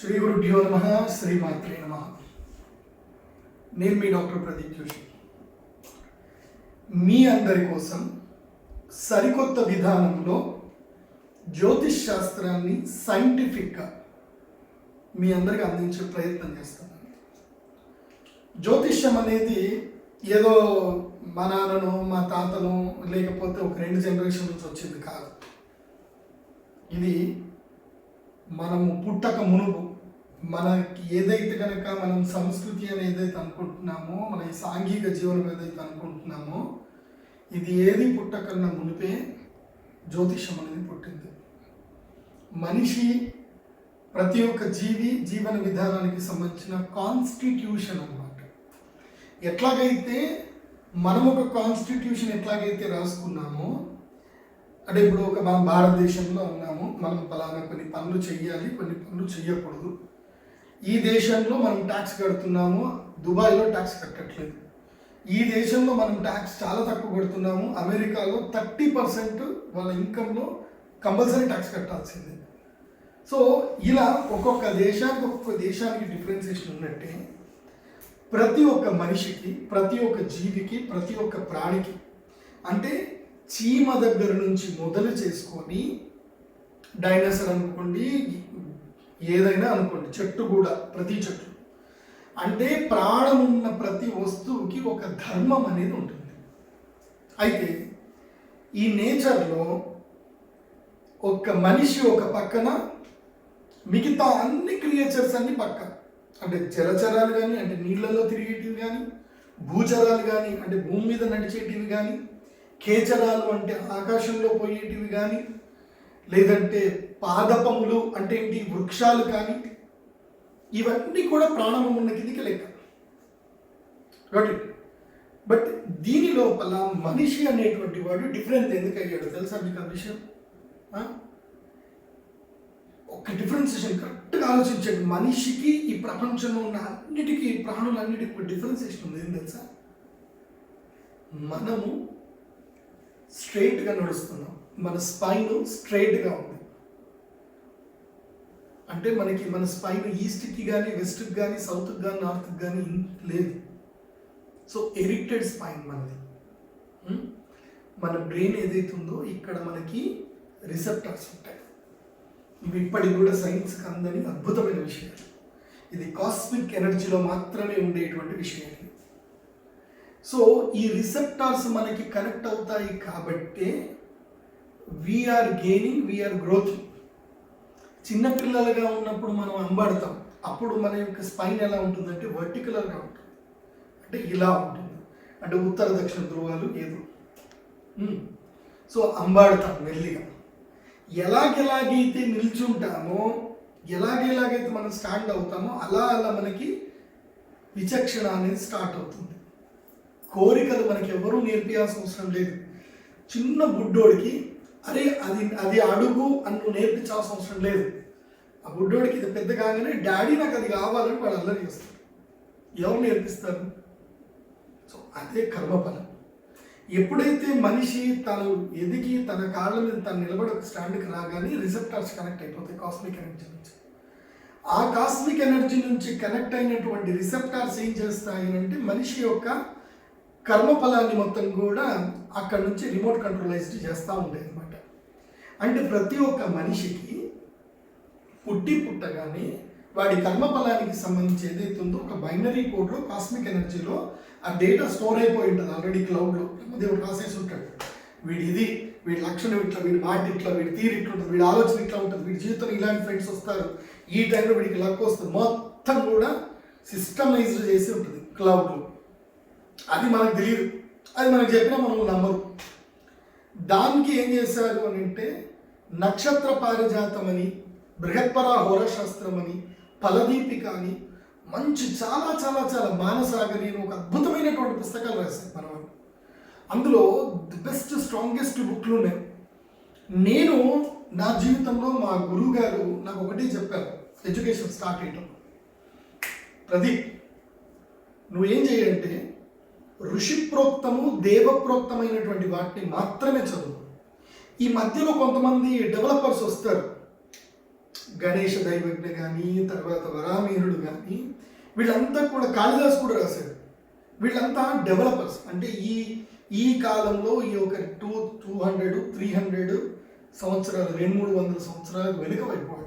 శ్రీ గురుభ్యో నమః శ్రీమాత్రే నమః. నేను మీ డాక్టర్ ప్రదీప్ జోషి. మీ అందరి కోసం సరికొత్త విధానంలో జ్యోతిష్ శాస్త్రాన్ని సైంటిఫిక్గా మీ అందరికి అందించే ప్రయత్నం చేస్తున్నాను. జ్యోతిష్యం అనేది ఏదో మా నాన్నను మా తాతను లేకపోతే ఒక 2 జనరేషన్ నుంచి వచ్చింది కాదు. ఇది మనము పుట్టక మునుపు మనకి ఏదైతే కనుక మనం సంస్కృతి అని ఏదైతే అనుకుంటున్నామో, మన ఈ సాంఘిక జీవనం ఏదైతే అనుకుంటున్నామో, ఇది ఏది పుట్టకన్నా మునిపే జ్యోతిషం అనేది పుట్టింది. మనిషి ప్రతి ఒక్క జీవన విధానానికి సంబంధించిన కాన్స్టిట్యూషన్ అన్నమాట. ఎట్లాగైతే మనం ఒక కాన్స్టిట్యూషన్ ఎట్లాగైతే రాసుకున్నామో, అంటే ఇప్పుడు మనం భారతదేశంలో ఉన్నాము, మనం ఫలానా కొన్ని పనులు చెయ్యాలి, కొన్ని పనులు చెయ్యకూడదు. ఈ దేశంలో మనం ట్యాక్స్ కడుతున్నాము, దుబాయ్లో ట్యాక్స్ కట్టట్లేదు. ఈ దేశంలో మనం ట్యాక్స్ చాలా తక్కువ కడుతున్నాము, అమెరికాలో 30% వాళ్ళ ఇన్కంలో కంపల్సరీ ట్యాక్స్ కట్టాల్సిందే. సో ఇలా ఒక్కొక్క దేశానికి డిఫరెన్సియేషన్ ఉన్నట్టే ప్రతి ఒక్క మనిషికి, ప్రతి ఒక్క జీవికి, ప్రతి ఒక్క ప్రాణికి, అంటే చీమ దగ్గర నుంచి మొదలు చేసుకొని డైనోసార్ అనుకోండి, ఏదైనా అనుకోండి, చెట్టు కూడా, ప్రతి చెట్టు, అంటే ప్రాణం ఉన్న ప్రతి వస్తువుకి ఒక ధర్మం అనేది ఉంటుంది. అయితే ఈ నేచర్లో ఒక మనిషి ఒక పక్కన, మిగతా అన్ని క్రియేచర్స్ అన్ని పక్క, అంటే జలచరాలు కానీ, అంటే నీళ్ళలో తిరిగేటివి కానీ, భూచరాలు కానీ, అంటే భూమి మీద నడిచేటివి కానీ, కేచరాలు అంటే ఆకాశంలో పోయేటివి కానీ, లేదంటే పాదపములు అంటే ఏంటి, వృక్షాలు కానీ, ఇవన్నీ కూడా ప్రాణము ఉన్న కిందికి లెక్క. బట్ దీని లోపల మనిషి అనేటువంటి వాడు డిఫరెంట్ ఎందుకు అయ్యాడు తెలుసా మీకు ఆ విషయం? ఒక డిఫరెన్సియేషన్ కరెక్ట్గా ఆలోచించండి. మనిషికి ఈ ప్రపంచంలో ఉన్న అన్నిటికీ, ప్రాణులన్నిటికీ ఒక డిఫరెన్సియేషన్ ఉంది. ఏం తెలుసా? మనము స్ట్రైట్గా నడుస్తున్నాం, మన స్పైన్ స్ట్రైట్గా ఉంది. అంటే మన స్పైన్ ఈస్ట్కి కానీ, వెస్ట్కి కానీ, సౌత్కి కానీ, నార్త్కి కానీ లేదు. సో ఎరిక్టెడ్ స్పైన్ మనది. మన బ్రెయిన్ ఏదైతే ఉందో ఇక్కడ మనకి రిసెప్టర్స్ ఉంటాయి. ఇవి ఇప్పటికి కూడా సైన్స్కి అందని అద్భుతమైన విషయాలు. ఇది కాస్మిక్ ఎనర్జీలో మాత్రమే ఉండేటువంటి విషయం. సో ఈ రిసెప్టార్స్ మనకి కనెక్ట్ అవుతాయి కాబట్టే వీఆర్ గెయినింగ్, వీఆర్ గ్రోతింగ్. చిన్నపిల్లలుగా ఉన్నప్పుడు మనం అంబాడతాం, అప్పుడు మన యొక్క స్పైన్ ఎలా ఉంటుందంటే వర్టికలర్గా ఉంటుంది, అంటే ఇలా ఉంటుంది, అంటే ఉత్తర దక్షిణ ధ్రువాలు ఏదో. సో అంబాడతాం మెల్లిగా. ఎలాగైతే నిల్చుంటామో, ఎలాగైతే మనం స్టాండ్ అవుతామో, అలా మనకి విచక్షణ అనేది స్టార్ట్ అవుతుంది. కోరికలు మనకి ఎవరూ నేర్పించాల్సిన అవసరం లేదు. చిన్న బుడ్డోడికి అరే అది అడుగు అని నువ్వు నేర్పించాల్సిన అవసరం లేదు. ఆ బుడ్డోడికి ఇది పెద్ద కాగానే డాడీ నాకు అది కావాలని వాడు అల్లరి చేస్తాడు. ఎవరు నేర్పిస్తారు? సో అదే కర్మఫలం. ఎప్పుడైతే మనిషి తను ఎదిగి తన కాళ్ళ మీద తను నిలబడి ఒక స్టాండ్కి రాగానే రిసెప్టార్స్ కనెక్ట్ అయిపోతాయి కాస్మిక్ ఎనర్జీ నుంచి. ఆ కాస్మిక్ ఎనర్జీ నుంచి కనెక్ట్ అయినటువంటి రిసెప్టార్స్ ఏం చేస్తాయి అంటే మనిషి యొక్క కర్మఫలాన్ని మొత్తం కూడా అక్కడ నుంచి రిమోట్ కంట్రోలైజ్డ్ చేస్తూ ఉంటాయి అన్నమాట. అంటే ప్రతి ఒక్క మనిషికి పుట్టగానే వాడి కర్మఫలానికి సంబంధించి ఏదైతే ఉందో ఒక బైనరీ కోడ్లో, కాస్మిక్ ఎనర్జీలో ఆ డేటా స్టోర్ అయిపోయి ఉంటుంది ఆల్రెడీ క్లౌడ్లో. దేవుడు రాసేసి ఉంటాడు, వీడి లక్షణం ఇట్లా, వీడి మాట ఇట్లా, వీడి తీరు ఇట్లా ఉంటుంది, వీడి ఆలోచన ఇట్లా ఉంటుంది, వీడి జీవితంలో ఇలాంటి ఫ్రెండ్స్ వస్తారు, ఈ టైంలో వీడికి లక్ వస్తుంది, మొత్తం కూడా సిస్టమైజ్డ్ చేసి ఉంటుంది క్లౌడ్లో. అది మనకు తెలియదు, అది మనకు చెప్పినా మనం నమ్మరు. దానికి ఏం చేశారు అని అంటే నక్షత్ర పారిజాతం అని, బృహత్పరా హోరశాస్త్రం అని, ఫలదీపిక అని, మంచి చాలా చాలా చాలా మానసాగరి అని ఒక అద్భుతమైనటువంటి పుస్తకాలు రాశారు మన వాళ్ళు. అందులో ది బెస్ట్ స్ట్రాంగెస్ట్ బుక్లు ఉన్నాయి. నేను నా జీవితంలో మా గురువు గారు నాకు ఒకటి చెప్పారు ఎడ్యుకేషన్ స్టార్ట్ అయ్యటం, ప్రదీప్ నువ్వేం చేయంటే ఋషిప్రోక్తము దేవప్రోక్తమైనటువంటి వాటిని మాత్రమే చదువు. ఈ మధ్యలో కొంతమంది డెవలపర్స్ వస్తారు, గణేష దైవజ్ఞ కానీ, తర్వాత వరామీరుడు కానీ, వీళ్ళంతా కూడా కాళిదాస్ కూడా రాశాడు. వీళ్ళంతా డెవలపర్స్. అంటే ఈ కాలంలో ఈ ఒక 200-300 సంవత్సరాలు 200-300 సంవత్సరాలకు వెనుక వైపోయాడు.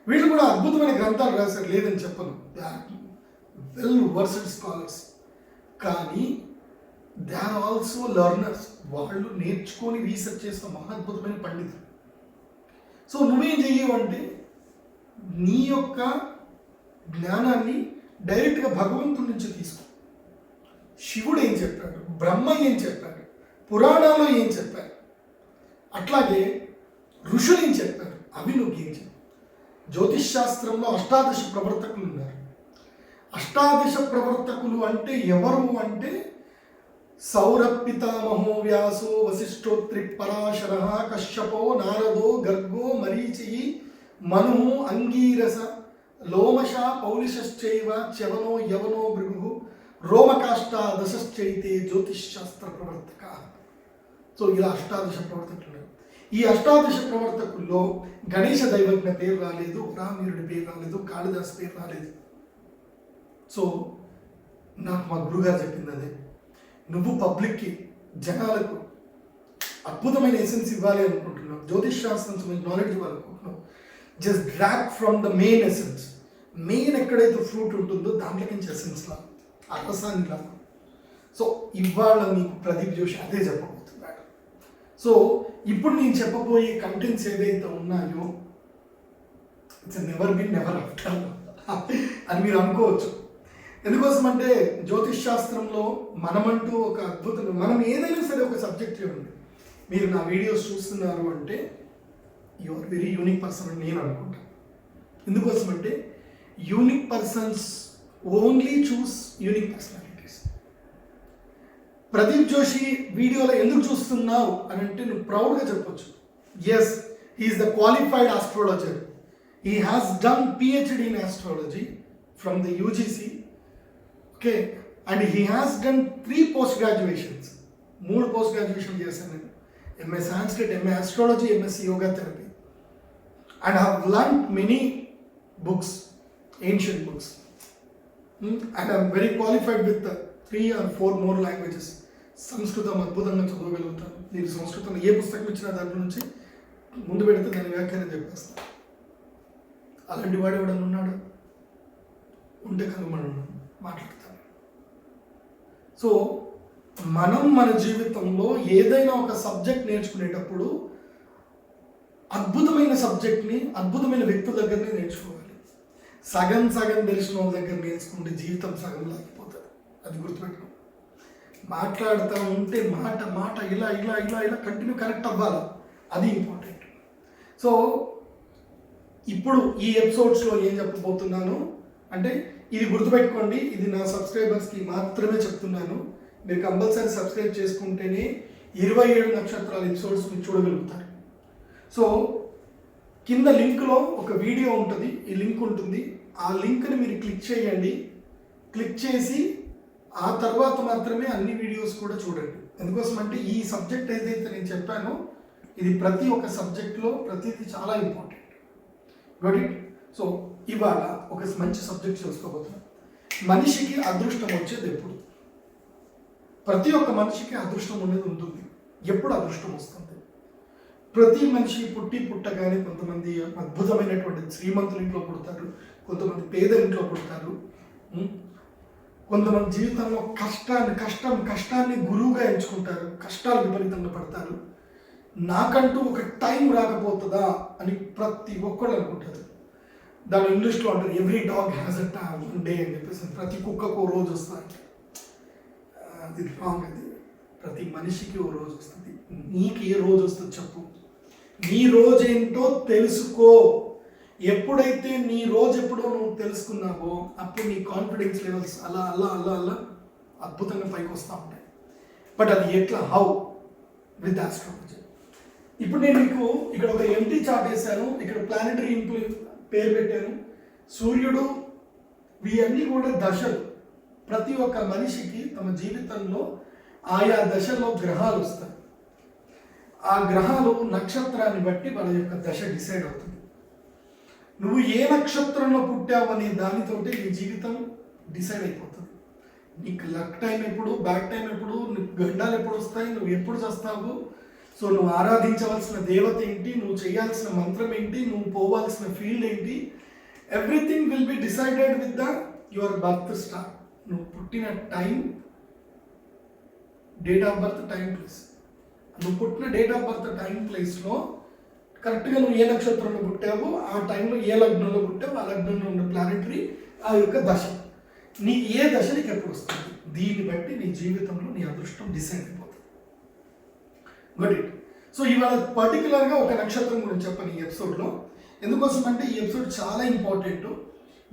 వీళ్ళు కూడా అద్భుతమైన గ్రంథాలు రాశారు, లేదని చెప్పను. They are well versed scholars. కానీ దే ఆర్ ఆల్సో లెర్నర్స్. వాళ్ళు నేర్చుకొని రీసెర్చ్ చేసిన మహాద్భుతమైన పండితులు. సో నువ్వేం చెయ్యవు అంటే నీ యొక్క జ్ఞానాన్ని డైరెక్ట్గా భగవంతుడి నుంచి తీసుకో. శివుడు ఏం చెప్పాడు, బ్రహ్మ ఏం చెప్పాడు, పురాణాల్లో ఏం చెప్పారు, అట్లాగే ఋషులు ఏం చెప్పారు, అవి నువ్వు ఏం చెప్పారు. జ్యోతిష్ శాస్త్రంలో 18 ప్రవర్తకులు ఉన్నారు. 18 ప్రవర్తకులు అంటే ఎవరు అంటే సౌరపితామహో వ్యాసో వశిష్ఠోత్రి పరాశర కశ్యపో నారదో గర్గో మరీచి మను అంగీరస లోమశ పౌలిశ్చైవ చవనో యవనో భృగు రోమకాష్ట దశశ్చైతే జ్యోతిష్ శాస్త్ర ప్రవర్తక. సో ఇలా 18 ప్రవర్తకులు. ఈ 18 ప్రవర్తకుల్లో గణేష దైవజ్ఞ పేరు రాలేదు, రామీరుడి పేరు రాలేదు, కాళిదాస్ పేరు రాలేదు. సో నాకు మా గురుగారు చెప్పింది అదే, నువ్వు పబ్లిక్కి జనాలకు అద్భుతమైన ఎసెన్స్ ఇవ్వాలి అనుకుంటున్నావు, జ్యోతిష్ శాస్త్రం సంబంధించి నాలెడ్జ్ ఇవ్వాలనుకుంటున్నావు, just drag from the main essence. Main ఎక్కడైతే ఫ్రూట్ ఉంటుందో దాంట్లోకి ఎసెన్స్ లా ఆ రసాన్ని లా. సో ఇవాళ మీకు ప్రదీప్ జోషి అదే చెప్పబోతున్నాడు. సో ఇప్పుడు నేను చెప్పబోయే కంటెంట్స్ ఏదైతే ఉన్నాయో it's never been never after అని మీరు అనుకోవచ్చు. ఎందుకోసం అంటే జ్యోతిష్ శాస్త్రంలో మనమంటూ ఒక అద్భుతం, మనం ఏదైనా సరే ఒక సబ్జెక్ట్ చూడండి, మీరు నా వీడియోస్ చూస్తున్నారు అంటే you are very unique person అని నేను అనుకుంటాను. ఎందుకోసం అంటే unique persons only choose unique personalities. Pradeep Joshi వీడియోలో ఎందుకు చూస్తున్నావు అని అంటే నువ్వు ప్రౌడ్గా చెప్పొచ్చు, yes he's the qualified astrologer, he has done PhD in astrology from the UGC. Okay, and he has done 3 post graduations, 3 post graduation చేశాను నేను. MA Sanskrit, MA Astrology, MSc Yoga Therapy, and have learned many books, ancient books, and I am very qualified with 3 or 4 more languages. సంస్కృతం అద్భుతంగా చదవగలుగుతాను. నేను సంస్కృతంలో ఏ పుస్తకం ఇచ్చినా దాంట్లో నుంచి ముందు పెడితే దాని వ్యాఖ్యానం చెప్పేస్తాను. అలాంటి వాడు ఎవడన్నా ఉన్నాడు ఉంటే కనుమను మాట్లాడతాను. సో మనం మన జీవితంలో ఏదైనా ఒక సబ్జెక్ట్ నేర్చుకునేటప్పుడు అద్భుతమైన సబ్జెక్ట్ని అద్భుతమైన వ్యక్తుల దగ్గరనే నేర్చుకోవాలి. సగం తెలిసిన వాళ్ళ దగ్గర నేర్చుకుంటే జీవితం సగం లాగిపోతుంది. అది గుర్తుపెట్టుకో. మాట్లాడుతూ ఉంటే మాట ఇలా కంటిన్యూ కనెక్ట్ అవ్వాలి, అది ఇంపార్టెంట్. సో ఇప్పుడు ఈ ఎపిసోడ్స్లో ఏం చెప్పబోతున్నాను అంటే ఇది గుర్తుపెట్టుకోండి, ఇది నా సబ్స్క్రైబర్స్కి మాత్రమే చెప్తున్నాను. మీరు కంపల్సరీ సబ్స్క్రైబ్ చేసుకుంటేనే 27 నక్షత్రాల ఎపిసోడ్స్ మీరు చూడగలుగుతారు. సో కింద లింక్లో ఒక వీడియో ఉంటుంది, ఈ లింక్ ఉంటుంది. ఆ లింక్ని మీరు క్లిక్ చేయండి. క్లిక్ చేసి ఆ తర్వాత మాత్రమే అన్ని వీడియోస్ కూడా చూడండి. ఎందుకోసం అంటే ఈ సబ్జెక్ట్ ఏదైతే నేను చెప్పానో ఇది ప్రతి ఒక్క సబ్జెక్ట్లో ప్రతిదీ చాలా ఇంపార్టెంట్. Got it. సో ఇవాళ ఒక మంచి సబ్జెక్ట్ చూసుకోబోతున్నాం. మనిషికి అదృష్టం వచ్చేది ఎప్పుడు? ప్రతి ఒక్క మనిషికి అదృష్టం అనేది ఉంటుంది. ఎప్పుడు అదృష్టం వస్తుంది? ప్రతి మనిషి పుట్టగానే కొంతమంది అద్భుతమైనటువంటి శ్రీమంతుల ఇంట్లో పుడతారు, కొంతమంది పేద ఇంట్లో పుడతారు, కొంతమంది జీవితంలో కష్టాన్ని గురువుగా ఎంచుకుంటారు, కష్టాలు విపరీతంగా పడతారు. నాకంటూ ఒక టైం రాకపోతుందా అని ప్రతి ఒక్కళ్ళు అనుకుంటారు. దాని ఇంగ్లీష్లో అంటారు every dog has a one day అని చెప్పేసి. ప్రతి కుక్కకు ఓ రోజు వస్తుంది. అది రాంగ్. అది ప్రతి మనిషికి ఓ రోజు వస్తుంది. నీకు ఏ రోజు వస్తుంది చెప్పు. నీ రోజేంటో తెలుసుకో. ఎప్పుడైతే నీ రోజు ఎప్పుడో నువ్వు తెలుసుకున్నావో అప్పుడు నీ కాన్ఫిడెన్స్ లెవెల్స్ అలా అద్భుతంగా పైకి వస్తూ ఉంటాయి. బట్ అది ఎట్లా? హౌ? With astrology. ఇప్పుడు నేను మీకు ఇక్కడ ఒక ఎంటీ చార్ట్ వేసాను, ఇక్కడ ప్లానెటరీ ఇంప్లూ పేరు పెట్టాను, సూర్యుడు, ఇవన్నీ కూడా దశలు. ప్రతి ఒక్క మనిషికి తమ జీవితంలో ఆయా దశలో గ్రహాలు వస్తాయి. ఆ గ్రహాలు నక్షత్రాన్ని బట్టి వాళ్ళ యొక్క దశ డిసైడ్ అవుతుంది. నువ్వు ఏ నక్షత్రంలో పుట్టావు అనే దానితోటి నీ జీవితం డిసైడ్ అయిపోతుంది. నీకు లక్ టైం ఎప్పుడు, బ్యాడ్ టైం ఎప్పుడు, నీకు గండాలు ఎప్పుడు వస్తాయి, నువ్వు ఎప్పుడు చేస్తావు, సో నువ్వు ఆరాధించవలసిన దేవత ఏంటి, నువ్వు చేయాల్సిన మంత్రం ఏంటి, నువ్వు పోవాల్సిన ఫీల్డ్ ఏంటి, everything will be decided with the your birth star. నువ్వు పుట్టిన time, date of birth, time, place. నువ్వు పుట్టిన డేట్ ఆఫ్ బర్త్, టైం, ప్లేస్లో కరెక్ట్గా నువ్వు ఏ నక్షత్రంలో పుట్టావు, ఆ టైంలో ఏ లగ్నంలో పుట్టావు, ఆ లగ్నంలో ఉన్న ప్లానెటరీ ఆ యొక్క దశ, నీకు ఏ దశ నీకు ఎప్పుడు వస్తుంది, దీన్ని బట్టి నీ జీవితంలో నీ అదృష్టం డిసైడ్ అయిపోతుంది. Good it. సో ఇవాళ పర్టికులర్గా ఒక నక్షత్రం గురించి చెప్పాను ఈ ఎపిసోడ్లో. ఎందుకోసం అంటే ఈ ఎపిసోడ్ చాలా ఇంపార్టెంట్.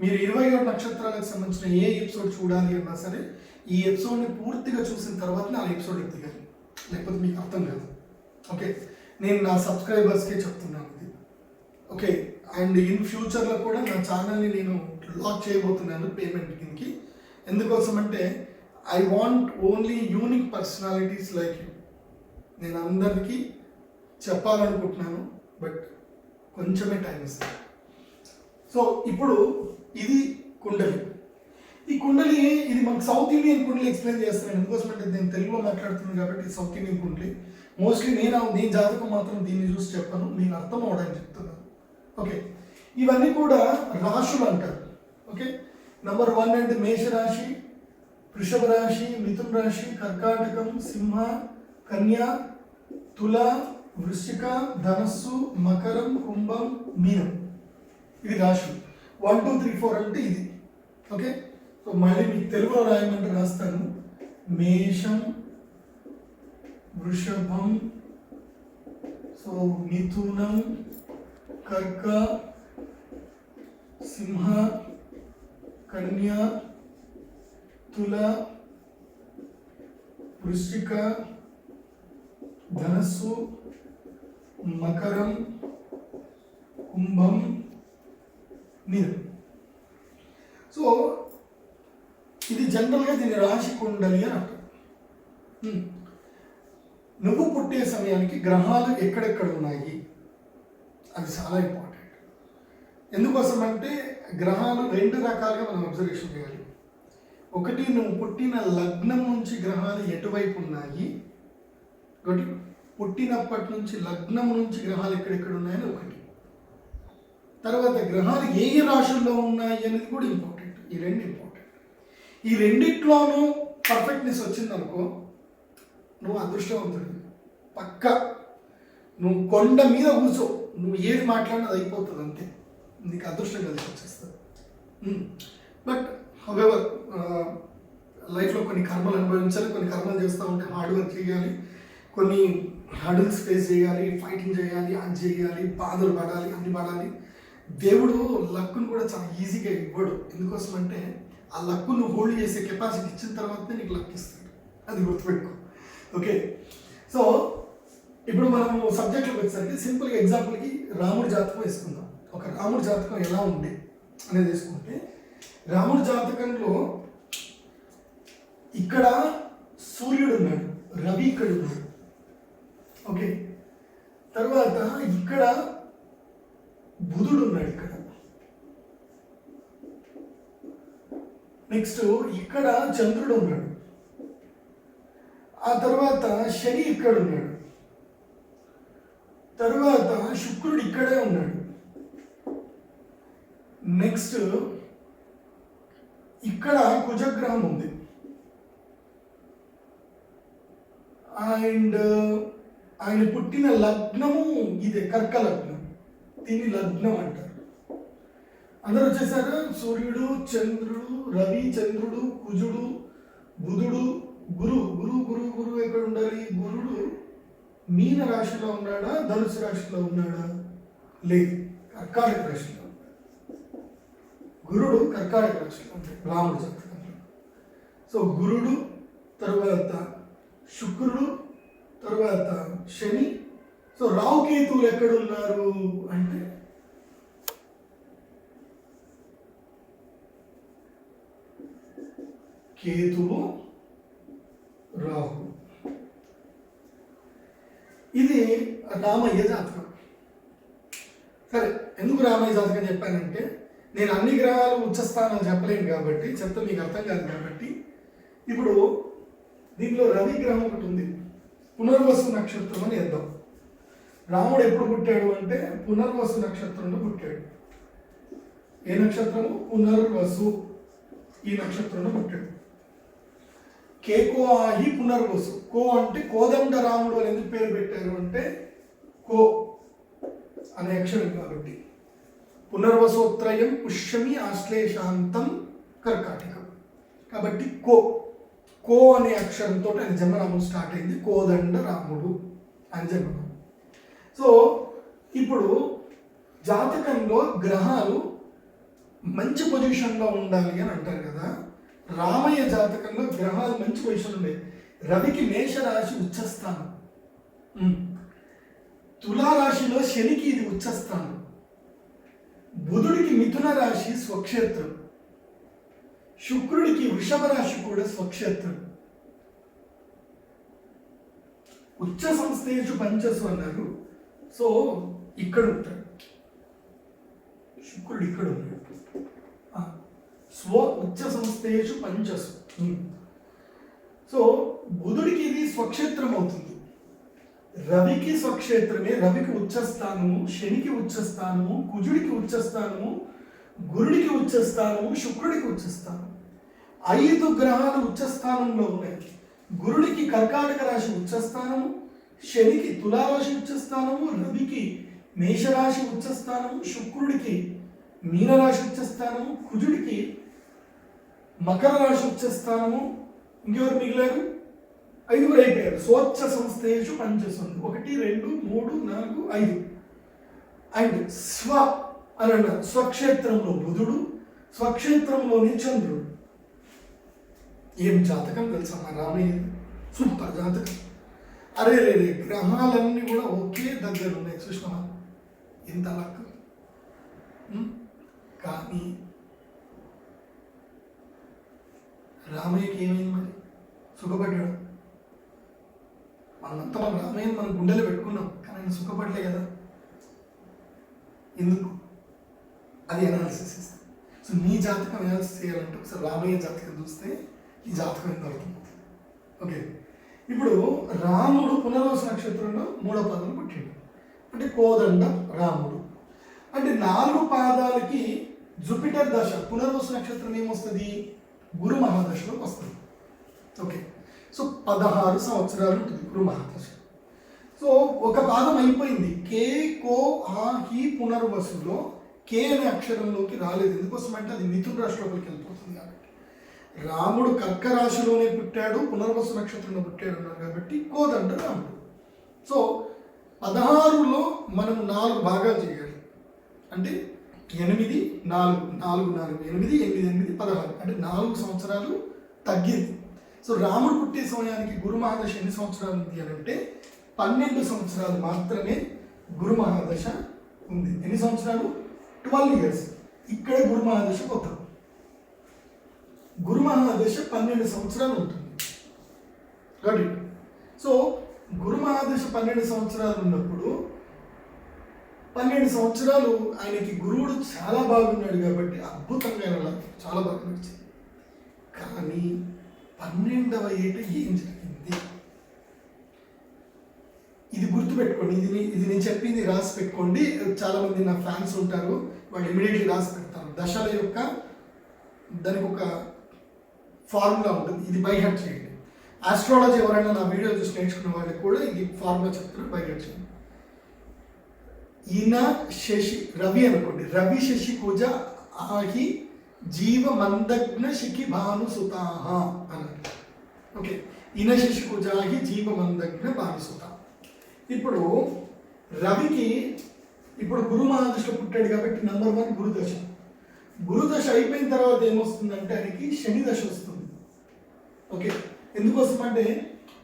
మీరు 27 నక్షత్రాలకు సంబంధించిన ఏ ఎపిసోడ్ చూడాలి అన్నా సరే ఈ ఎపిసోడ్ని పూర్తిగా చూసిన తర్వాతనే ఆ ఎపిసోడ్కి దిగాలి, లేకపోతే మీకు అర్థం కాదు. ఓకే, నేను నా సబ్స్క్రైబర్స్కే చెప్తున్నాను ఇది. ఓకే, అండ్ ఇన్ ఫ్యూచర్లో కూడా నా ఛానల్ని నేను లాక్ చేయబోతున్నాను పేమెంట్ కిందకి. ఎందుకోసం అంటే I want only unique personalities like you. నేను అందరికీ చెప్పాలనుకుంటున్నాను, బట్ కొంచెమే టైం ఇస్తాను. సో ఇప్పుడు ఇది కుండలి. ఈ కుండలి ఇది మనకు సౌత్ ఇండియన్ కుండలి ఎక్స్ప్లెయిన్ చేస్తున్నాను. ఎందుకోసం అంటే నేను తెలుగులో మాట్లాడుతున్నాను కాబట్టి సౌత్ ఇండియన్ కుండలి. మోస్ట్లీ నేను జాతకం మాత్రం దీన్ని చూసి చెప్పాను, మీకు అర్థం అవడానికి చెప్తున్నాను. ఓకే, ఇవన్నీ కూడా రాశులు అంటారు. ఓకే, నంబర్ 1 అంటే మేషరాశి, వృషభ రాశి, మిథున రాశి, కర్కాటకం, సింహ, కన్య, తుల, వృశ్చిక, ధనస్సు, మకరం, కుంభం, మీనం. ఇది రాశులు. 1 2 3 4 అంటే ఇది. ఓకే, సో మళ్ళీ మీకు తెలుగులో రాయమంటే రాస్తాను. మేషం, వృషభం, సో మిథునం, కర్క, సింహ, కన్య, తుల, వృశ్చిక, ధనస్సు, మకరం, కుంభం, మీనం. సో ఇది జనరల్గా దీని రాశి కుండలి అని అంటారు. నువ్వు పుట్టే సమయానికి గ్రహాలు ఎక్కడెక్కడ ఉన్నాయి అది చాలా ఇంపార్టెంట్. ఎందుకోసం అంటే గ్రహాలు 2 రకాలుగా మనం అబ్జర్వేషన్ చేయాలి. ఒకటి, నువ్వు పుట్టిన లగ్నం నుంచి గ్రహాలు ఎటువైపు ఉన్నాయి, ఒకటి పుట్టినప్పటి నుంచి లగ్నం నుంచి గ్రహాలు ఎక్కడెక్కడ ఉన్నాయని ఒకటి, తర్వాత గ్రహాలు ఏ ఏ రాశుల్లో ఉన్నాయి అనేది కూడా ఇంపార్టెంట్. ఈ 2 ఇంపార్టెంట్. ఈ రెండిట్లోనూ పర్ఫెక్ట్నెస్ వచ్చిందనుకో నువ్వు అదృష్టవంతుడు పక్క. నువ్వు కొండ మీద కూర్చో, నువ్వు ఏది మాట్లాడినా అది అయిపోతుంది అంతే, నీకు అదృష్టం కలిసి వచ్చేస్తుంది. బట్ హౌవెవర్ లైఫ్లో కొన్ని కర్మలు అనుభవించాలి, కొన్ని కర్మలు చేస్తూ ఉంటే హార్డ్ వర్క్ చేయాలి, కొన్ని హర్డిల్స్ ఫేస్ చేయాలి, ఫైటింగ్ చేయాలి, అది చేయాలి, బాధలు పడాలి, అన్ని పడాలి. దేవుడు లక్కును కూడా చాలా ఈజీగా ఇవ్వడు. ఎందుకోసం అంటే ఆ లక్కు నువ్వు హోల్డ్ చేసే కెపాసిటీ ఇచ్చిన తర్వాతనే నీకు లక్ ఇస్తాడు, అది గుర్తుపెట్టుకో. ఓకే, సో ఇప్పుడు మనం సబ్జెక్ట్లోకి వచ్చేసరికి సింపుల్గా ఎగ్జాంపుల్కి రాముడి జాతకం వేసుకుందాం. ఒక రాముడి జాతకం ఎలా ఉంది అనేది వేసుకుంటే, రాముడి జాతకంలో ఇక్కడ సూర్యుడు ఉన్నాడు, రవి ఇక్కడ ఉన్నాడు. ఓకే, తర్వాత ఇక్కడ బుధుడు ఉన్నాడు, ఇక్కడ నెక్స్ట్ ఇక్కడ చంద్రుడు ఉన్నాడు, ఆ తర్వాత శని ఇక్కడ ఉన్నాడు, తర్వాత శుక్రుడు ఇక్కడే ఉన్నాడు, నెక్స్ట్ ఇక్కడ కుజగ్రహం ఉంది, అండ్ ఆయన పుట్టిన లగ్నము ఇదే కర్క లగ్నం, దీన్ని లగ్నం అంటారు. అందరూ వచ్చేసారు. సూర్యుడు, చంద్రుడు, రవి, చంద్రుడు, కుజుడు, బుధుడు, గురు గురు గురు గురువు ఎక్కడ ఉండాలి? గురుడు మీన రాశిలో ఉన్నాడా, ధనుసు రాశిలో ఉన్నాడా? లేదు, కర్కాటక రాశిలో. గురుడు కర్కాటక రాశిలో ఉంటాడు రాముడు జాతకంలో. సో గురుడు, తర్వాత శుక్రుడు, తర్వాత శని. సో రాహుకేతువులు ఎక్కడున్నారు అంటే కేతువు, రాహు. ఇది రామయ్య జాతకం. సరే, ఎందుకు రామయ్య జాతకం చెప్పాను చెప్పానంటే, నేను అన్ని గ్రహాలు ఉచ్చస్థానాలు చెప్పలేను కాబట్టి, చెప్తే మీకు అర్థం కాదు కాబట్టి, ఇప్పుడు దీంట్లో రవి గ్రహం ఒకటి ఉంది, పునర్వసు నక్షత్రం అని వేద్దాం. రాముడు ఎప్పుడు పుట్టాడు అంటే పునర్వసు నక్షత్రంలో పుట్టాడు. ఏ నక్షత్రము? పునర్వసు. ఈ నక్షత్రంలో పుట్టాడు. కేకో ఆహి పునర్వసు. కో అంటే కోదండ రాముడు అని ఎందుకు పేరు పెట్టారు అంటే కో అనే అక్షరం కాబట్టి. పునర్వసోత్రయం పుష్యమి ఆశ్లేషాంతం కర్కాటకం కాబట్టి కో కో అనే అక్షరంతో ఆయన జన్మనామం స్టార్ట్ అయింది. కోదండ రాముడు అని జన్మనామం. సో ఇప్పుడు జాతకంలో గ్రహాలు మంచి పొజిషన్లో ఉండాలి అని అంటారు కదా. రామయ్య జాతకంలో గ్రహాలు మంచి పొజిషన్ ఉన్నాయి. రవికి మేషరాశి ఉచ్చస్థానం, తులారాశిలో శనికి ఇది ఉచ్చస్థానం, బుధుడికి మిథున రాశి స్వక్షేత్రం, శుక్రుడికి వృషభ రాశి కూడా స్వక్షేత్రం. ఉచ్చ సంస్థేషు పంచసు అన్నారు. సో ఇక్కడ ఉంటాడు శుక్రుడు, ఇక్కడ ఉన్నాడు. స్వ ఉచ్చ సంస్థేషు పంచసు. సో బుధుడికి ఇది స్వక్షేత్రం అవుతుంది, రవికి స్వక్షేత్రమే. రవికి ఉచ్చస్థానము, శనికి ఉచ్చస్థానము, కుజుడికి ఉచ్చస్థానము, గురుడికి ఉచ్చస్థానము, శుక్రుడికి ఉచ్చస్థానం. 5 గ్రహాలు ఉచ్చస్థానంలో ఉన్నాయి. గురుడికి కర్కాటక రాశి ఉచ్చస్థానము, శనికి తులారాశి ఉచ్చస్థానము, రవికి మేషరాశి ఉచ్చస్థానము, శుక్రుడికి మీనరాశి ఉచ్చస్థానము, కుజుడికి మకర రాశి ఉచ్చస్థానము. ఇంకెవరు మిగిలారు? 5 అయిపోయారు. స్వచ్ఛ సంస్థేషు పంచసు. 1 2 3 4 5. అండ్ స్వ అని అన్నారు. స్వక్షేత్రంలో బుధుడు, స్వక్షేత్రంలోని చంద్రుడు. ఏం జాతకం తెలుసా మా రామయ్య? సూపర్ జాతకం. అరే రే రే, గ్రహాలన్నీ కూడా ఒకే దగ్గర ఉన్నాయి. చూసినా ఎంత లక్. కానీ రామయ్యకి ఏమైంది మరి? సుఖపడ్డాడు. మనమంతా మన రామయ్యని మన గుండెలో పెట్టుకున్నాం, కానీ ఆయన సుఖపడలే కదా. ఎందుకు? అది అనాలిసిస్ ఇస్తాం. సో నీ జాతకం అనాలిసిస్ చేయాలంటే ఒకసారి రామయ్య జాతకం చూస్తే ఈ జాతకం ఎంత అవుతుంది. ఓకే, ఇప్పుడు రాముడు పునర్వసు నక్షత్రంలో 3వ పాదం పుట్టిండు అంటే కోదండ రాముడు. అంటే 4 పాదాలకి జూపిటర్ దశ, పునర్వసు నక్షత్రం ఏమొస్తుంది? గురు మహాదశలోకి వస్తుంది. ఓకే, సో 16 సంవత్సరాలు ఉంటుంది గురు మహాదశ. సో ఒక పాదం అయిపోయింది. కే కో ఆ హి పునర్వసులో కే అనే అక్షరంలోకి రాలేదు. ఎందుకోసం అంటే అది మిథున రాశిలోకి వెళ్ళిపోతుంది కాబట్టి. రాముడు కర్క రాశిలోనే పుట్టాడు, పునర్వసు నక్షత్రంలో పుట్టాడు అన్నారు కాబట్టి కోదండ రాముడు. సో 16లో మనం 4 భాగాలు చేయాలి. అంటే 8 4 4 4 8 8 8 16 అంటే 4 సంవత్సరాలు తగ్గింది. సో రాముడు పుట్టే సమయానికి గురు మహాదశ ఎన్ని సంవత్సరాలు ఉంది అని అంటే 12 సంవత్సరాలు మాత్రమే గురు మహాదశ ఉంది. ఎన్ని సంవత్సరాలు? 12 years. ఇక్కడ గురు మహాదశ పోతాం. గురు మహాదశ 12 సంవత్సరాలు ఉంటుంది. Got it. సో గురు మహాదశ 12 సంవత్సరాలు ఉన్నప్పుడు 12 సంవత్సరాలు ఆయనకి గురువుడు చాలా బాగున్నాడు కాబట్టి అద్భుతంగా చాలా బాగా నడిచింది. కానీ 12వ ఏట ఏం జరిగింది? ఇది గుర్తుపెట్టుకోండి. ఇది నేను చెప్పింది రాసి పెట్టుకోండి. చాలా మంది నా ఫ్యాన్స్ ఉంటారు, వాళ్ళు ఇమీడియట్లీ రాసి పెడతారు. దశల యొక్క దానికి ఒక ఫార్ములా ఉంటుంది, ఇది బై హార్ట్ చేయండి. ఆస్ట్రాలజీ ఎవరైనా నా వీడియో చూసి నేర్చుకున్న వాళ్ళకి కూడా ఇది ఫార్ములా చెప్తారు, బై హార్ట్ చేయండి. ఈయన శశి రవి అనుకోండి, రవి శశి కుజ ఆహి జీవ మందగ్న శిఖి భాను సుతాహ అన్నారు. ఓకే, ఈయన శశి కుజ ఆహి జీవ మందగ్న భాను సుత. ఇప్పుడు రవికి ఇప్పుడు గురు మహాదశలో పుట్టాడు కాబట్టి నెంబర్ 1 గురుదశ. గురుదశ అయిపోయిన తర్వాత ఏమొస్తుందంటే ఆయనకి శని దశ వస్తుంది. ఓకే, ఎందుకోసం అంటే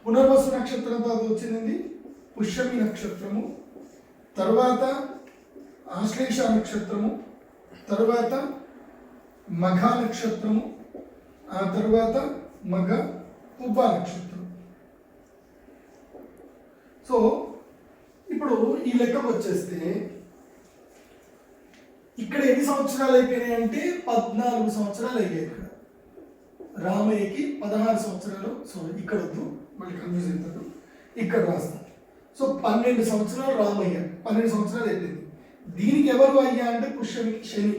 పునర్వసు నక్షత్రం తర్వాత వచ్చింది పుష్యమి నక్షత్రము, తర్వాత ఆశ్లేష నక్షత్రము, తర్వాత మఘ నక్షత్రము, ఆ తర్వాత మఘ ఉబ్బ నక్షత్రం. సో ఇప్పుడు ఈ లెక్కకు వచ్చేస్తే ఇక్కడ ఎన్ని సంవత్సరాలు అయిపోయినాయి అంటే 14 సంవత్సరాలు అయ్యాయి. ఇక్కడ రామయ్యకి 16 సంవత్సరాలు. సో ఇక్కడ వద్దు, మళ్ళీ కన్ఫ్యూజ్ అవుతారు, ఇక్కడ రాస్తాను. సో 12 సంవత్సరాలు రామయ్య, 12 సంవత్సరాలు అయిపోయింది. దీనికి ఎవరు అయ్యా అంటే పుష్యమి, శని.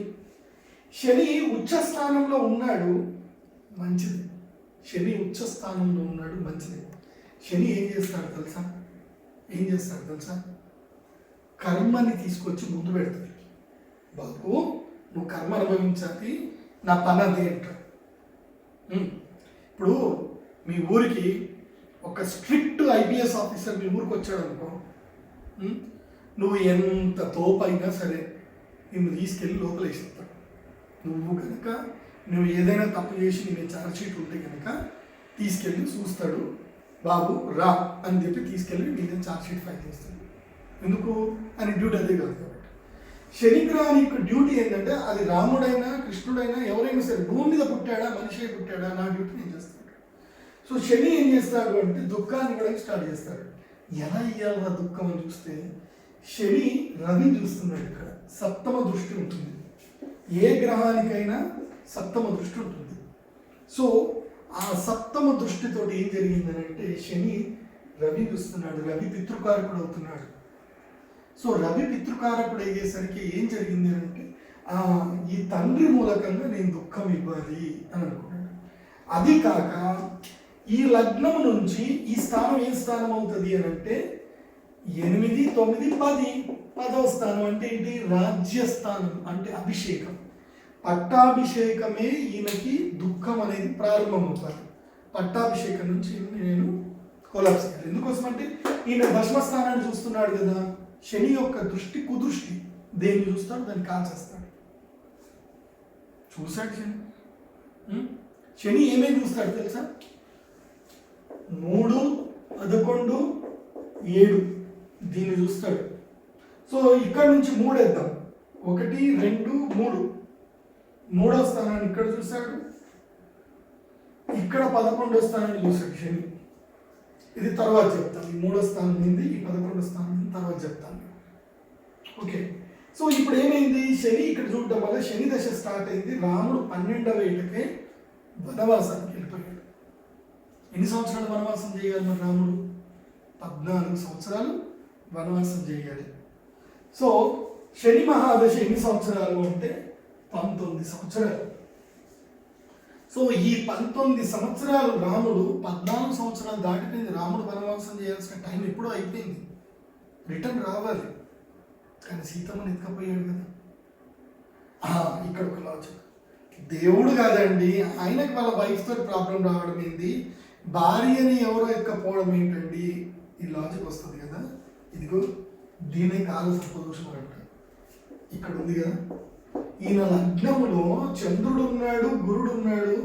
శని ఉచ్చ స్థానంలో ఉన్నాడు, మంచిది. శని ఉచ్చ స్థానంలో ఉన్నాడు, మంచిది. శని ఏం చేస్తాడు తెలుసా? కర్మని తీసుకొచ్చి ముందు పెడతాడు. బాబు నువ్వు కర్మ అనుభవించాలి, నా పని అది అంటాడు. ఇప్పుడు మీ ఊరికి ఒక స్ట్రిక్ట్ ఐపీఎస్ ఆఫీసర్ మీ ఊరికి వచ్చాడు అనుకో, నువ్వు ఎంత తోపైనా సరే నిన్ను తీసుకెళ్ళి లోపల వేసేస్తాడు. నువ్వు ఏదైనా తప్పు చేసి నీ ఛార్జ్ షీట్ ఉంటే కనుక తీసుకెళ్ళి చూస్తాడు, బాబు రా అని చెప్పి తీసుకెళ్ళి నీ ఛార్జ్ షీట్ ఫైల్ చేస్తాడు. ఎందుకు? అని డ్యూటీ అదే కాదు కాబట్టి. శనిగ్రహానికి యొక్క డ్యూటీ ఏంటంటే, అది రాముడైనా కృష్ణుడైనా ఎవరైనా సరే భూమి మీద పుట్టాడా మనిషి పుట్టాడా, నా డ్యూటీ నేను చేస్తాడు. సో శని ఏం చేస్తాడు అంటే దుఃఖాన్ని ఇవ్వడానికి స్టార్ట్ చేస్తాడు. ఎలా ఇవ్వాలా దుఃఖం అని చూస్తే, శని రవి చూస్తున్నాడు. ఇక్కడ సప్తమ దృష్టి ఉంటుంది, ఏ గ్రహానికైనా సప్తమ దృష్టి ఉంటుంది. సో ఆ సప్తమ దృష్టితో ఏం జరిగిందని అంటే, శని రవి చూస్తున్నాడు, రవి పితృకారకుడు అవుతున్నాడు. సో రవి పితృకారకుడు అయ్యేసరికి ఏం జరిగింది అంటే, ఈ తండ్రి మూలకంగా నేను దుఃఖం ఇవ్వాలి అని అనుకున్నాడు. అది కాక ఈ లగ్నం నుంచి ఈ స్థానం ఏ స్థానం అవుతుంది అని అంటే 8, 9, 10, 10వ స్థానం అంటే ఏంటి? రాజ్యస్థానం, అంటే అభిషేకం. పట్టాభిషేకమే ఈయనకి దుఃఖం అనేది ప్రారంభం అవుతుంది. పట్టాభిషేకం నుంచి నేను కొలాప్స్ అయ్యాను. ఎందుకోసం అంటే ఈయన దశమస్థానాన్ని చూస్తున్నాడు కదా. శని యొక్క దృష్టి కుదృష్టి, దేన్ని చూస్తాడు దాన్ని కాల్చేస్తాడు. చూశాడు శని. శని ఏమేమి చూస్తాడు తెలుసా? 3, 11, 7 దీన్ని చూస్తాడు. సో ఇక్కడ నుంచి 3 వేద్దాం. 1, 2, 3. 3వ స్థానాన్ని ఇక్కడ చూశాడు, ఇక్కడ 11వ స్థానాన్ని చూశాడు శని. ఇది తర్వాత చెప్తాను. ఈ 3వ స్థానం ఏంది, ఈ 11వ స్థానం తర్వాత చెప్తాను. ఓకే. సో ఇప్పుడు ఏమైంది, శని ఇక్కడ చూడటం వల్ల శని దశ స్టార్ట్ అయింది. రాముడు 12వ ఏటకే వనవాసానికి వెళ్ళిపోయాడు. ఎన్ని సంవత్సరాలు వనవాసం చేయాలి మరి రాముడు? 14 సంవత్సరాలు వనవాసం చేయాలి. సో శని మహాదశ ఎన్ని సంవత్సరాలు అంటే 19 సంవత్సరాలు. సో ఈ 19 సంవత్సరాలు రాముడు, 14 సంవత్సరాలు దాటిపోయింది. రాముడు వనవాసం చేయాల్సిన టైం ఎప్పుడో అయిపోయింది, రిటర్న్ రావాలి. కానీ సీతమ్మని ఎత్తుకపోయాడు కదా. ఇక్కడ ఒక లాజిక్, దేవుడు కాదండి, ఆయనకు వాళ్ళ వైఫ్తో ప్రాబ్లం రావడం ఏంది, భార్యని ఎవరో ఎక్కపోవడం ఏంటండి, ఈ లాజిక్ వస్తుంది కదా. ఇదిగో దీనే కాల సర్పదోషం అంటారు. ఇక్కడ ఉంది కదా, ఈయన లగ్నములో చంద్రుడు ఉన్నాడు, గురుడు ఉన్నాడు,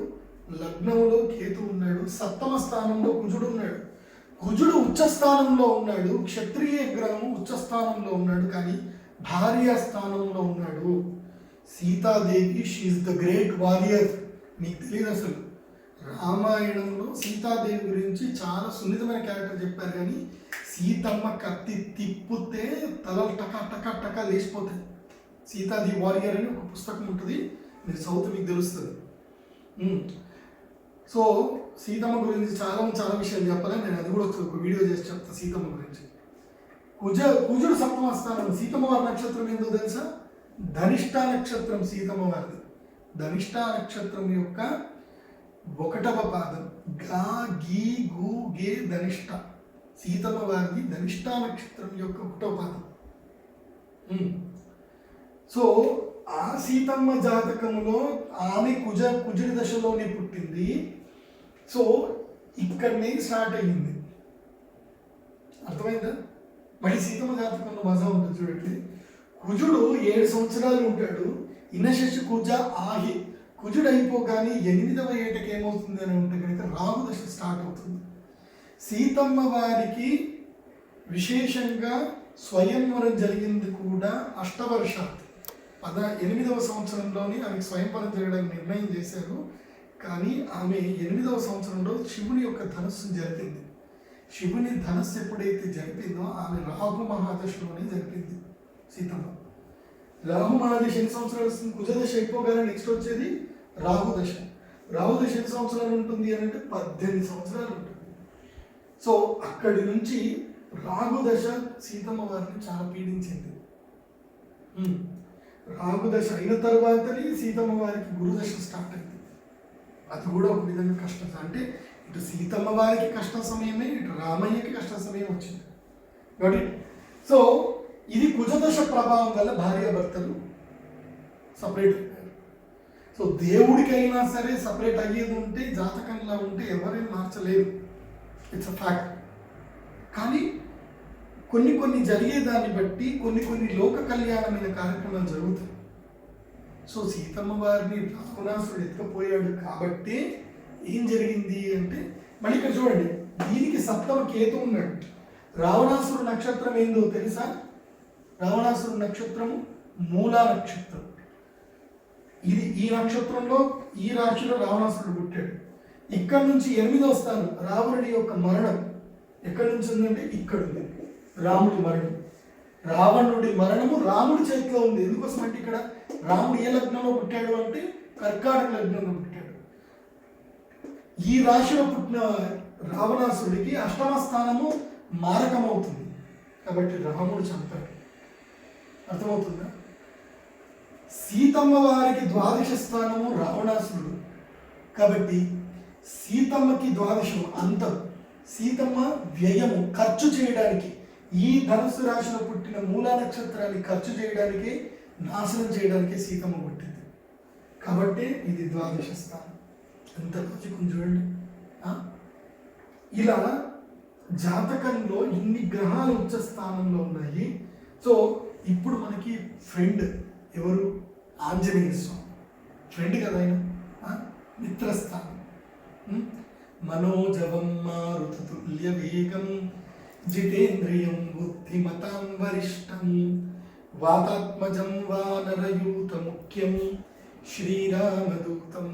లగ్నములో కేతు ఉన్నాడు, సప్తమ స్థానంలో కుజుడు ఉన్నాడు. కుజుడు ఉచ్చస్థానంలో ఉన్నాడు, క్షత్రియ గ్రహము ఉచ్చస్థానంలో ఉన్నాడు, కానీ భార్య స్థానంలో ఉన్నాడు. Sita Devi, she's the great warrior. మీకు తెలియదు అసలు, రామాయణంలో సీతాదేవి గురించి చాలా సున్నితమైన క్యారెక్టర్ చెప్పారు, కానీ సీతమ్మ కత్తి తిప్పితే తలలు టకా టకా టకా లేచిపోతాయి. సీతాది వారియర్ అని ఒక పుస్తకం ఉంటుంది, మీరు సౌత్ మీకు తెలుస్తుంది. సో సీతమ్మ గురించి చాలా విషయాలు చెప్పాలి, నేను అది కూడా ఒక వీడియో చేసి చెప్తాను సీతమ్మ గురించి. కుజుడు సప్తమ స్థానం. సీతమ్మ వారి నక్షత్రం ఏందో తెలుసా? ధనిష్ట నక్షత్రం సీతమ్మ వారిది. ధనిష్ట నక్షత్రం యొక్క 1వ పాదం, గా గీ గు గే ధనిష్ట. సీతమ్మ వారిది ధనిష్ట నక్షత్రం యొక్క 1వ పాదం. సో ఆ సీతమ్మ జాతకంలో ఆమె కుజుడి దశలోనే పుట్టింది. సో ఇక్కడనే స్టార్ట్ అయ్యింది. అర్థమైందా? మళ్ళీ సీతమ్మ జాతకంలో మజా ఉంటుంది చూడండి. కుజుడు 7 సంవత్సరాలు ఉంటాడు. ఇనశశి కుజ ఆహి. కుజుడు అయిపోగానే 8వ ఏటకి ఏమవుతుంది అని ఉంటే కనుక రాహు దశ స్టార్ట్ అవుతుంది. సీతమ్మ వారికి విశేషంగా స్వయంవరం జరిగింది కూడా అష్టవర్షాత్. 8వ సంవత్సరంలోని ఆమెకు స్వయంవరం జరగడానికి నిర్ణయం చేశారు. కానీ ఆమె 8వ సంవత్సరంలో శివుని యొక్క ధనస్సును జరిపింది. శివుని ధనస్సు ఎప్పుడైతే జరిపిందో ఆమె రాహు మహాదశలోనే జరిపింది సీతమ్మ. రాహు మహాదశ ఎన్ని సంవత్సరాలు వస్తుంది? కుజదశ అయిపోగానే నెక్స్ట్ వచ్చేది రాహుదశ. రాహుదశ ఎన్ని సంవత్సరాలు ఉంటుంది అని అంటే 18 సంవత్సరాలు ఉంటుంది. సో అక్కడి నుంచి రాహుదశ సీతమ్మ వారిని చాలా పీడించింది. రాహుదశ అయిన తర్వాతనే సీతమ్మ వారికి గురుదశ స్టార్ట్ అయింది. అది కూడా ఒక విధంగా కష్టం. అంటే ఇటు సీతమ్మ వారికి కష్ట సమయమే, ఇటు రామయ్యకి కష్ట సమయం వచ్చింది కాబట్టి. సో ఇది కుజదశ ప్రభావం వల్ల భార్యాభర్తలు సపరేట్ అయిపోయారు. సో దేవుడికైనా సరే సపరేట్ అయ్యేది ఉంటే, జాతకంలో ఉంటే ఎవరైనా మార్చలేరు, ఇట్స్ అ ఫ్యాక్ట్. కానీ కొన్ని జరిగేదాన్ని బట్టి కొన్ని లోక కళ్యాణమైన కార్యక్రమాలు జరుగుతాయి. సో సీతమ్మ వారిని రావణాసురుడు ఎత్తుకపోయాడు కాబట్టి ఏం జరిగింది అంటే, మళ్ళీ ఇక్కడ చూడండి, దీనికి సప్తమ కేతు ఉన్నాడు. రావణాసురుడు నక్షత్రం ఏందో తెలుసా? రావణాసురుడు నక్షత్రము మూలా నక్షత్రం. ఈ నక్షత్రంలో ఈ రాశిలో రావణాసురుడు పుట్టాడు. ఇక్కడ నుంచి 8వ స్థానం రావణుడి యొక్క మరణం ఎక్కడి నుంచి ఉందంటే ఇక్కడ ఉంది. రాముడి మరణం, రావణుడి మరణము రాముడి చేతిలో ఉంది. ఎందుకోసం అంటే ఇక్కడ రాముడు ఏ లగ్నంలో పుట్టాడు అంటే కర్కాటక లగ్నంలో పుట్టాడు. ఈ రాశిలో పుట్టిన రావణాసురుడికి 8వ స్థానము మారకమవుతుంది కాబట్టి రాముడు చంపాడు. అర్థమవుతుందా? సీతమ్మ వారికి ద్వాదశ స్థానము రావణాసురుడు కాబట్టి సీతమ్మకి ద్వాదశము అంతం. సీతమ్మ వ్యయము ఖర్చు చేయడానికి, ఈ ధనుసు రాశిలో పుట్టిన మూలా నక్షత్రాన్ని ఖర్చు చేయడానికి, నాశనం చేయడానికి సీతమ్మ పుట్టింది కాబట్టి ఇది ద్వాదశ స్థానం. ఎంత లాజిక్ చూడండి. ఇలా జాతకంలో ఇన్ని గ్రహాలు ఉచ్చ స్థానంలో ఉన్నాయి. సో ఇప్పుడు మనకి ఫ్రెండ్ ఎవరు? ఆంజనేయ స్వామి ఫ్రెండ్ కదా ఆయన. మిత్రస్థానం. మనోజవం మారుతతుల్య వేగం జితేంద్రియం బుద్ధిమతాం వరిష్టం వాతాత్మజం వానరయూత ముఖ్యం శ్రీరామదూతం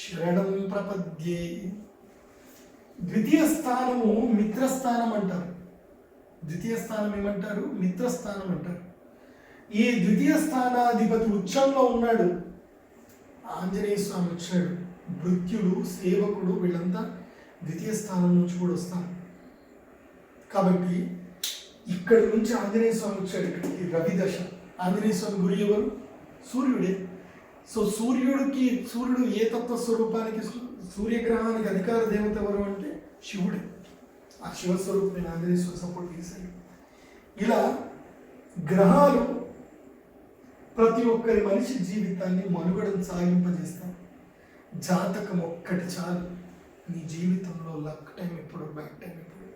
శరణం ప్రపద్యే. ద్వితీయ స్థానము మిత్రస్థానం అంటారు. ద్వితీయ స్థానం ఏమంటారు? మిత్రస్థానం అంటారు. ఈ ద్వితీయ స్థానాధిపతి ఉచ్చంలో ఉన్నాడు. ఆంజనేయ స్వామి వచ్చాడు. భృత్యుడు, సేవకుడు వీళ్ళంతా ద్వితీయ స్థానం నుంచి కూడా వస్తారు. కాబట్టి ఇక్కడి నుంచి ఆంజనేయ స్వామి వచ్చాడు. ఇక్కడికి రవి దశ. ఆంజనేయ స్వామి గురి ఎవరు? సూర్యుడే. సో సూర్యుడు ఏ తత్వ స్వరూపానికి, సూర్యగ్రహానికి అధికార దేవత ఎవరు అంటే శివుడే. ఆ శివస్వరూపమైన ఆంజనేయ స్వామి సపోర్ట్ చేశాడు. ఇలా గ్రహాలు ప్రతి ఒక్కరి మనిషి జీవితాన్ని మనుగడను సాగింపజేస్తాయి. జాతకం ఒక్కటి చాలు నీ జీవితంలో లక్ టైం ఎప్పుడు, బ్యాక్ టైం ఎప్పుడు,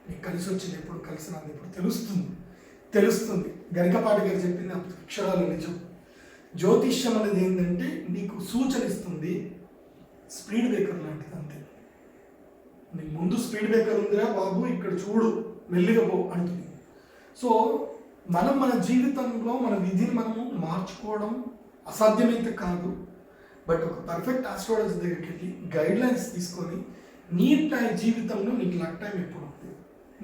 నీకు కలిసి వచ్చింది ఎప్పుడు, కలిసినది ఎప్పుడు తెలుస్తుంది. గరికపాటి గారు చెప్పింది అక్షరాలు నిజం. జ్యోతిష్యం అనేది ఏంటంటే నీకు సూచన ఇస్తుంది. స్పీడ్ బ్రేకర్ లాంటిది అంతే. నీకు ముందు స్పీడ్ బ్రేకర్ ఉందిరా బాబు, ఇక్కడ చూడు, మెల్లిగా పో అంటుంది. సో మన జీవితంలో మన విధిని మనము మార్చుకోవడం అసాధ్యమైతే కాదు. బట్ ఒక పర్ఫెక్ట్ ఆస్ట్రాలజీ దగ్గరికి వెళ్ళి గైడ్ లైన్స్ తీసుకొని నీ జీవితంలో నీకు లక్ టైం ఎప్పుడు ఉంటుంది,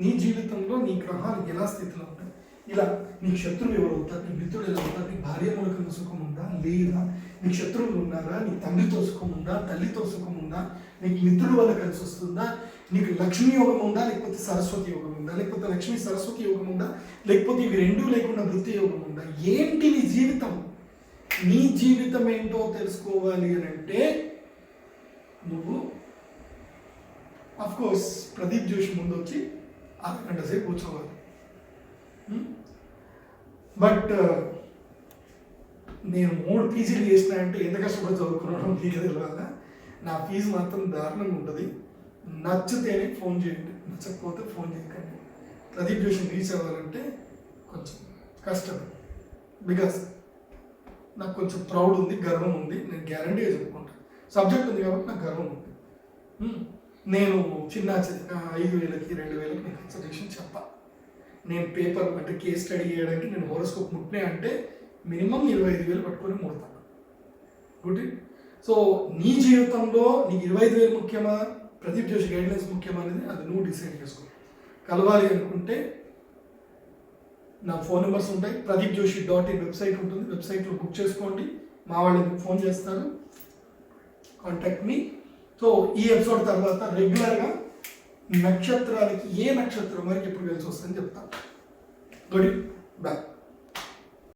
నీ జీవితంలో నీ గ్రహాలు ఎలా స్థితిలో ఉంటాయి, ఇలా నీకు శత్రువు ఎవరు అవుతారు, నీ మిత్రుడు ఎలా అవుతారు, నీ భార్య మూలకంగా సుఖం ఉందా లేదా, నీకు శత్రువులు ఉన్నారా, నీ తండ్రితో సుఖం ఉందా, తల్లితో సుఖం ఉందా, నీకు మిత్రుడు వల్ల కలిసి వస్తుందా, నీకు లక్ష్మీ యోగం ఉందా లేకపోతే సరస్వతి యోగం ఉందా, లేకపోతే లక్ష్మీ సరస్వతి యోగం ఉందా, లేకపోతే ఇవి రెండూ లేకుండా వృత్తి యోగం ఉందా, ఏంటి నీ జీవితం? నీ జీవితం ఏంటో తెలుసుకోవాలి అని అంటే నువ్వు కోర్స్ ప్రదీప్ జోషి ముందు వచ్చి 6 గంటల సేపు కూర్చోవాలి. బట్ నేను 3 పీజీలు చేసిన అంటే ఎంత కష్టపడి చదువుకున్నాను మీకు తెలియాల. నా ఫీజు మాత్రం దారుణంగా ఉంటుంది. నచ్చితేనే ఫోన్ చేయండి, నచ్చకపోతే ఫోన్ చేయకండి. ప్రదీప్ జోషిని రీచ్ అవ్వాలంటే కొంచెం కష్టం. బికాస్ నాకు కొంచెం ప్రౌడ్ ఉంది, గర్వం ఉంది. నేను గ్యారంటీగా చెప్పుకుంటాను. సబ్జెక్ట్ ఉంది కాబట్టి నాకు గర్వం ఉంది. నేను చిన్న 5,000కి 2,000కి నేను కన్సల్టేషన్ చెప్పా. నేను పేపర్ అంటే కేస్ స్టడీ చేయడానికి నేను హోరోస్కోప్ ముట్టినా అంటే మినిమం 25,000 పట్టుకొని ముడతాను. గుడ్. సో నీ జీవితంలో నీకు 25,000 ముఖ్యమా, ప్రదీప్ జోషి గైడ్లైన్స్ ముఖ్యమా అనేది అది నువ్వు డిసైడ్ చేసుకో. కలవాలి అనుకుంటే నా ఫోన్ నెంబర్స్ ఉంటాయి. pradeepjoshi.in వెబ్సైట్ ఉంటుంది. వెబ్సైట్లో బుక్ చేసుకోండి. మా వాళ్ళు మీకు ఫోన్ చేస్తారు. Contact me. సో ఈ ఎపిసోడ్ తర్వాత రెగ్యులర్గా నక్షత్రాలకి ఏ నక్షత్రం వరకు ఎప్పుడు కలిసి వస్తుందని చెప్తాను. Good bye.